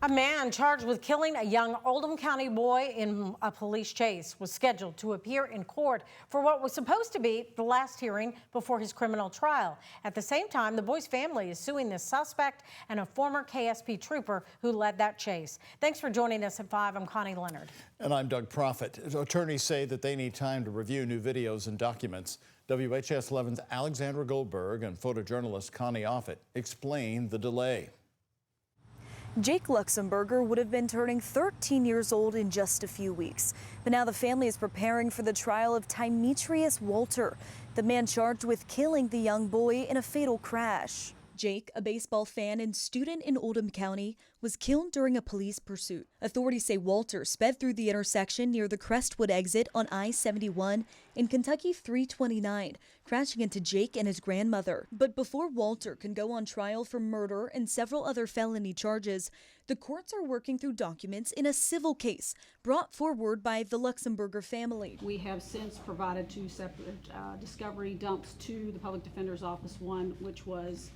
A man charged with killing a young Oldham County boy in a police chase was scheduled to appear in court for what was supposed to be the last hearing before his criminal trial. At the same time, the boy's family is suing the suspect and a former KSP trooper who led that chase. Thanks for joining us at 5. I'm Connie Leonard. And I'm Doug Proffitt. Attorneys say that they need time to review new videos and documents. WHAS11's Alexandra Goldberg and photojournalist Connie Offutt explain the delay. Jake Luxemburger would have been turning 13 years old in just a few weeks. But now the family is preparing for the trial of Tymetrius Walter, the man charged with killing the young boy in a fatal crash. Jake, a baseball fan and student in Oldham County, was killed during a police pursuit. Authorities say Walter sped through the intersection near the Crestwood exit on I-71 in Kentucky 329, crashing into Jake and his grandmother. But before Walter can go on trial for murder and several other felony charges, the courts are working through documents in a civil case brought forward by the Luxemburger family. We have since provided 2 separate discovery dumps to the Public Defender's Office, one which was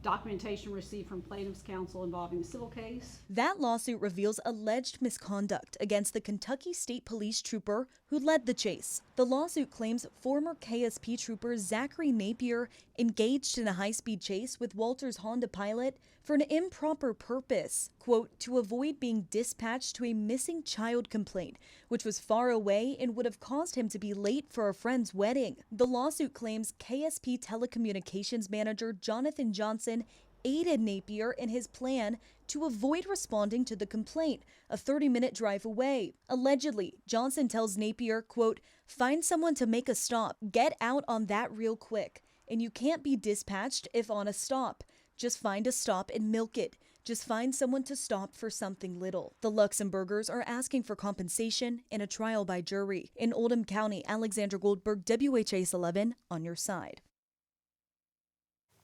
documentation received from plaintiff's counsel involving the civil case. That lawsuit reveals alleged misconduct against the Kentucky State Police trooper who led the chase. The lawsuit claims former KSP trooper Zachary Napier engaged in a high-speed chase with Walter's Honda Pilot for an improper purpose, quote, to avoid being dispatched to a missing child complaint, which was far away and would have caused him to be late for a friend's wedding. The lawsuit claims KSP telecommunications manager Jonathan Johnson aided Napier in his plan to avoid responding to the complaint, a 30-minute drive away. Allegedly, Johnson tells Napier, quote, find someone to make a stop, get out on that real quick, and you can't be dispatched if on a stop. Just find a stop and milk it. Just find someone to stop for something little. The Luxemburgers are asking for compensation and a trial by jury. In Oldham County, Alexandra Goldberg, WHAS11, on your side.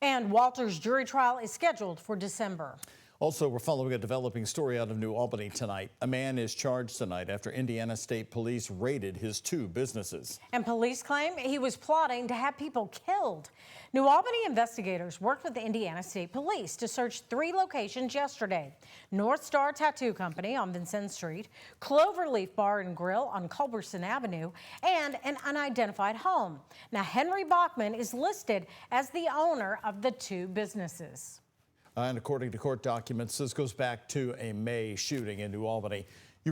And Walter's jury trial is scheduled for December. Also, we're following a developing story out of New Albany tonight. A man is charged tonight after Indiana State Police raided his 2 businesses. And police claim he was plotting to have people killed. New Albany investigators worked with the Indiana State Police to search 3 locations yesterday. North Star Tattoo Company on Vincennes Street, Cloverleaf Bar and Grill on Culberson Avenue, and an unidentified home. Now, Henry Bachman is listed as the owner of the 2 businesses. And according to court documents, this goes back to a May shooting in New Albany. You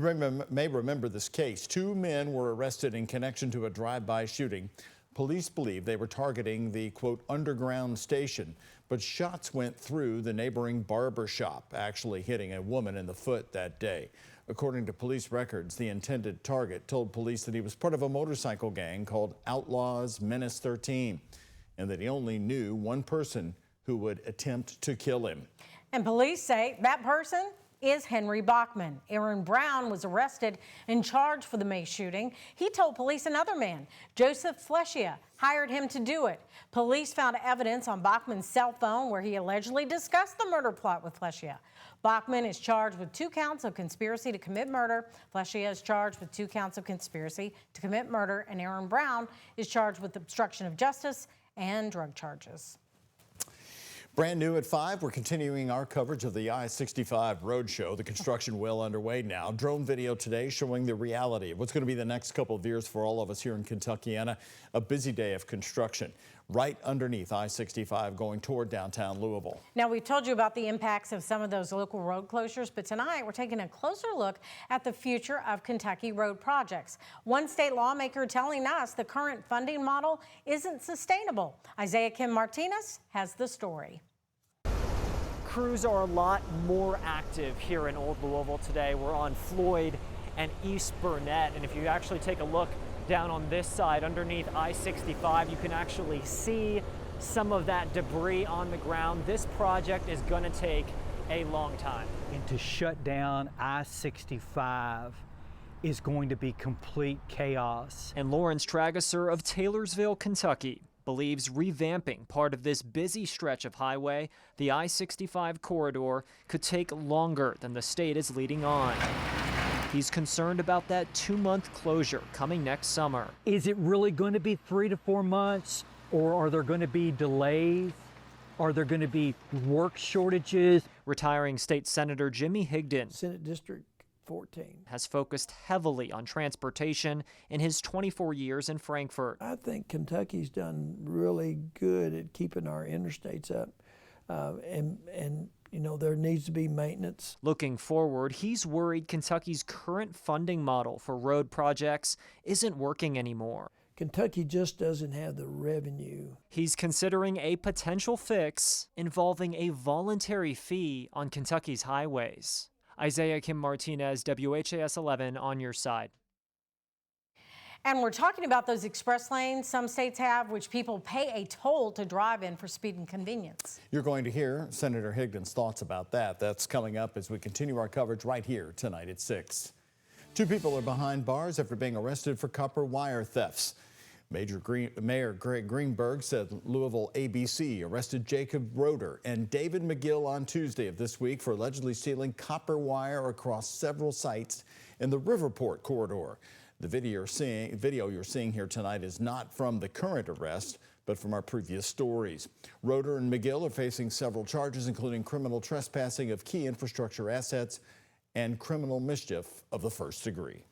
may remember this case. 2 men were arrested in connection to a drive-by shooting. Police believe they were targeting the, quote, underground station, but shots went through the neighboring barber shop, actually hitting a woman in the foot that day. According to police records, the intended target told police that he was part of a motorcycle gang called Outlaws Menace 13, and that he only knew one person who would attempt to kill him. And police say that person is Henry Bachman. Aaron Brown was arrested and charged for the May shooting. He told police another man, Joseph Fleschia, hired him to do it. Police found evidence on Bachman's cell phone where he allegedly discussed the murder plot with Fleschia. Bachman is charged with 2 counts of conspiracy to commit murder. Fleschia is charged with 2 counts of conspiracy to commit murder, and Aaron Brown is charged with obstruction of justice and drug charges. Brand new at 5, we're continuing our coverage of the I-65 roadshow. The construction well underway now. Drone video today showing the reality of what's going to be the next couple of years for all of us here in Kentuckiana. A busy day of construction right underneath I-65 going toward downtown Louisville. Now, we've told you about the impacts of some of those local road closures, but tonight we're taking a closer look at the future of Kentucky road projects. One state lawmaker telling us the current funding model isn't sustainable. Isaiah Kim Martinez has the story. Crews are a lot more active here in Old Louisville today. We're on Floyd and East Burnett, and if you actually take a look down on this side underneath I-65, you can actually see some of that debris on the ground. This project is going to take a long time. And to shut down I-65 is going to be complete chaos. And Lawrence Tragesser of Taylorsville, Kentucky, believes revamping part of this busy stretch of highway, the I-65 corridor, could take longer than the state is leading on. He's concerned about that 2-month closure coming next summer. Is it really going to be 3 to 4 months, or are there going to be delays? Are there going to be work shortages? Retiring State Senator Jimmy Higdon Senate District 14. has focused heavily on transportation in his 24 years in Frankfort. I think Kentucky's done really good at keeping our interstates up, and you know, there needs to be maintenance. Looking forward, he's worried Kentucky's current funding model for road projects isn't working anymore. Kentucky just doesn't have the revenue. He's considering a potential fix involving a voluntary fee on Kentucky's highways. Isaiah Kim Martinez, WHAS 11 on your side. And we're talking about those express lanes some states have, which people pay a toll to drive in for speed and convenience. You're going to hear Senator Higdon's thoughts about that. That's coming up as we continue our coverage right here tonight at 6. 2 people are behind bars after being arrested for copper wire thefts. Mayor Greg Greenberg said Louisville ABC arrested Jacob Roeder and David McGill on Tuesday of this week for allegedly stealing copper wire across several sites in the Riverport corridor. The video you're seeing here tonight is not from the current arrest, but from our previous stories. Roeder and McGill are facing several charges, including criminal trespassing of key infrastructure assets and criminal mischief of the first degree.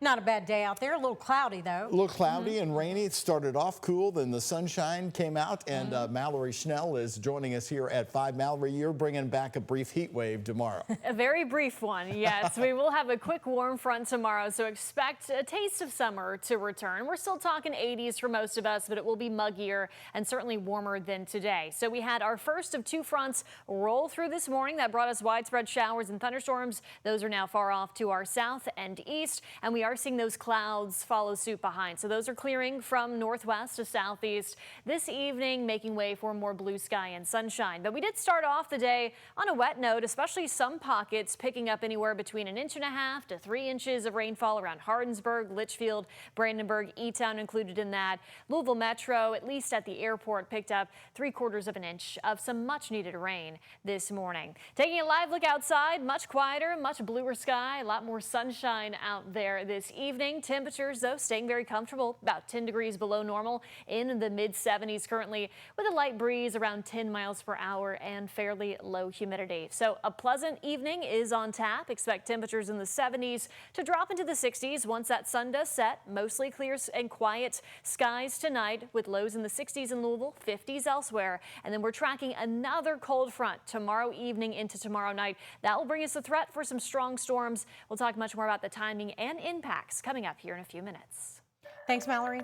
Not a bad day out there, a little cloudy though. A little cloudy and rainy. It started off cool, then the sunshine came out, and Mallory Schnell is joining us here at 5. Mallory, you're bringing back a brief heat wave tomorrow. A very brief one, yes. We will have a quick warm front tomorrow, so expect a taste of summer to return. We're still talking 80s for most of us, but it will be muggier and certainly warmer than today. So we had our first of 2 fronts roll through this morning that brought us widespread showers and thunderstorms. Those are now far off to our south and east, and we are seeing those clouds follow suit behind. So those are clearing from northwest to southeast this evening, making way for more blue sky and sunshine. But we did start off the day on a wet note, especially some pockets picking up anywhere between 1.5 inches to 3 inches of rainfall around Hardinsburg, Litchfield, Brandenburg, E-Town included in that. Louisville Metro, at least at the airport, picked up 3/4 of an inch of some much needed rain this morning. Taking a live look outside, much quieter, much bluer sky, a lot more sunshine out there this evening. Temperatures, though, staying very comfortable, about 10 degrees below normal in the mid-70s currently, with a light breeze around 10 miles per hour and fairly low humidity. So a pleasant evening is on tap. Expect temperatures in the 70s to drop into the 60s once that sun does set. Mostly clear and quiet skies tonight with lows in the 60s in Louisville, 50s elsewhere. And then we're tracking another cold front tomorrow evening into tomorrow night. That will bring us a threat for some strong storms. We'll talk much more about the timing and impacts coming up here in a few minutes. Thanks, Mallory.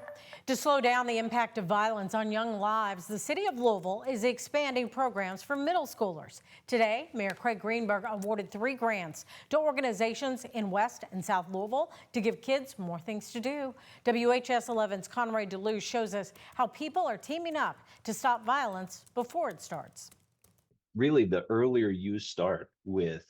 To slow down the impact of violence on young lives, the city of Louisville is expanding programs for middle schoolers. Today, Mayor Craig Greenberg awarded 3 grants to organizations in West and South Louisville to give kids more things to do. WHAS 11's Conrad DeLuce shows us how people are teaming up to stop violence before it starts. Really, the earlier you start with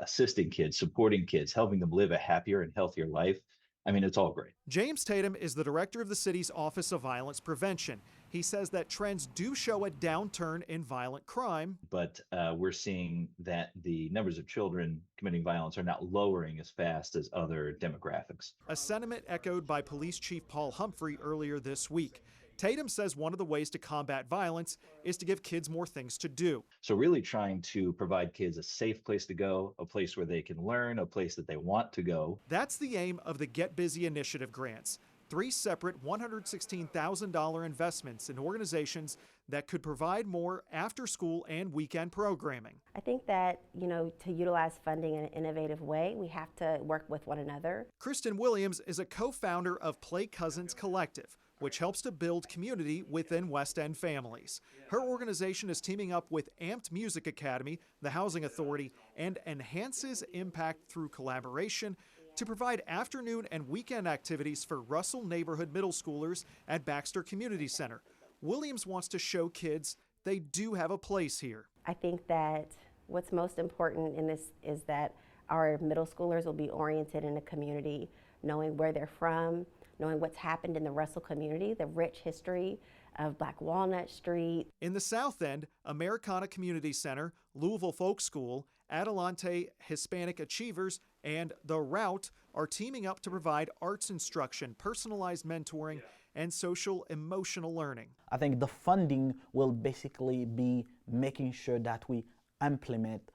assisting kids, supporting kids, helping them live a happier and healthier life, I mean, it's all great. James Tatum is the director of the city's Office of Violence Prevention. He says that trends do show a downturn in violent crime. But we're seeing that the numbers of children committing violence are not lowering as fast as other demographics. A sentiment echoed by Police Chief Paul Humphrey earlier this week. Tatum says one of the ways to combat violence is to give kids more things to do. So really trying to provide kids a safe place to go, a place where they can learn, a place that they want to go. That's the aim of the Get Busy Initiative grants. 3 separate $116,000 investments in organizations that could provide more after-school and weekend programming. I think that, to utilize funding in an innovative way, we have to work with one another. Kristen Williams is a co-founder of Play Cousins Collective, which helps to build community within West End families. Her organization is teaming up with Amped Music Academy, the Housing Authority, and Enhances Impact through collaboration to provide afternoon and weekend activities for Russell neighborhood middle schoolers at Baxter Community Center. Williams wants to show kids they do have a place here. I think that what's most important in this is that our middle schoolers will be oriented in a community, knowing where they're from, knowing what's happened in the Russell community, the rich history of Black Walnut Street. In the South End, Americana Community Center, Louisville Folk School, Adelante Hispanic Achievers, And The Route are teaming up to provide arts instruction, personalized mentoring, and social emotional learning. I think the funding will basically be making sure that we implement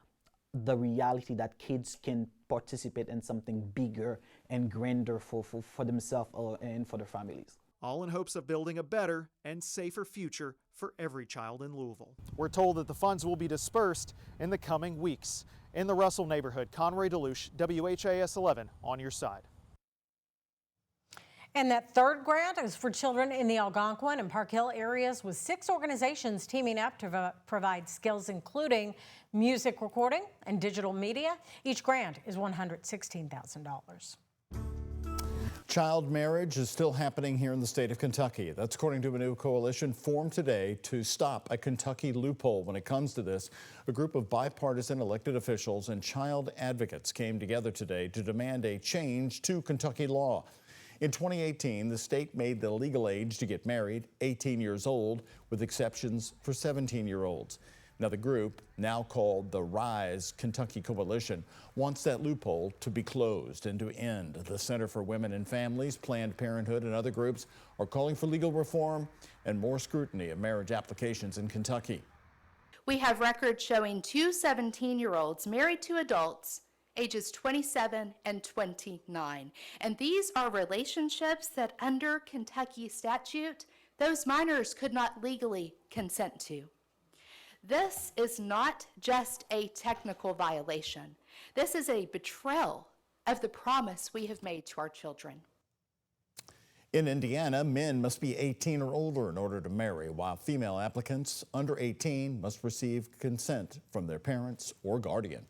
the reality that kids can participate in something bigger and grander for themselves and for their families. All in hopes of building a better and safer future for every child in Louisville. We're told that the funds will be dispersed in the coming weeks. In the Russell neighborhood, Conroy DeLuche, WHAS11 on your side. And that third grant is for children in the Algonquin and Park Hill areas, with 6 organizations teaming up to provide skills including music recording and digital media. Each grant is $116,000. Child marriage is still happening here in the state of Kentucky. That's according to a new coalition formed today to stop a Kentucky loophole when it comes to this. A group of bipartisan elected officials and child advocates came together today to demand a change to Kentucky law. In 2018, the state made the legal age to get married 18 years old, with exceptions for 17-year-olds. Now, the group, now called the RISE Kentucky Coalition, wants that loophole to be closed and to end. The Center for Women and Families, Planned Parenthood, and other groups are calling for legal reform and more scrutiny of marriage applications in Kentucky. We have records showing 2 17-year-olds married to adults ages 27 and 29. And these are relationships that under Kentucky statute, those minors could not legally consent to. This is not just a technical violation. This is a betrayal of the promise we have made to our children. In Indiana, men must be 18 or older in order to marry, while female applicants under 18 must receive consent from their parents or guardian.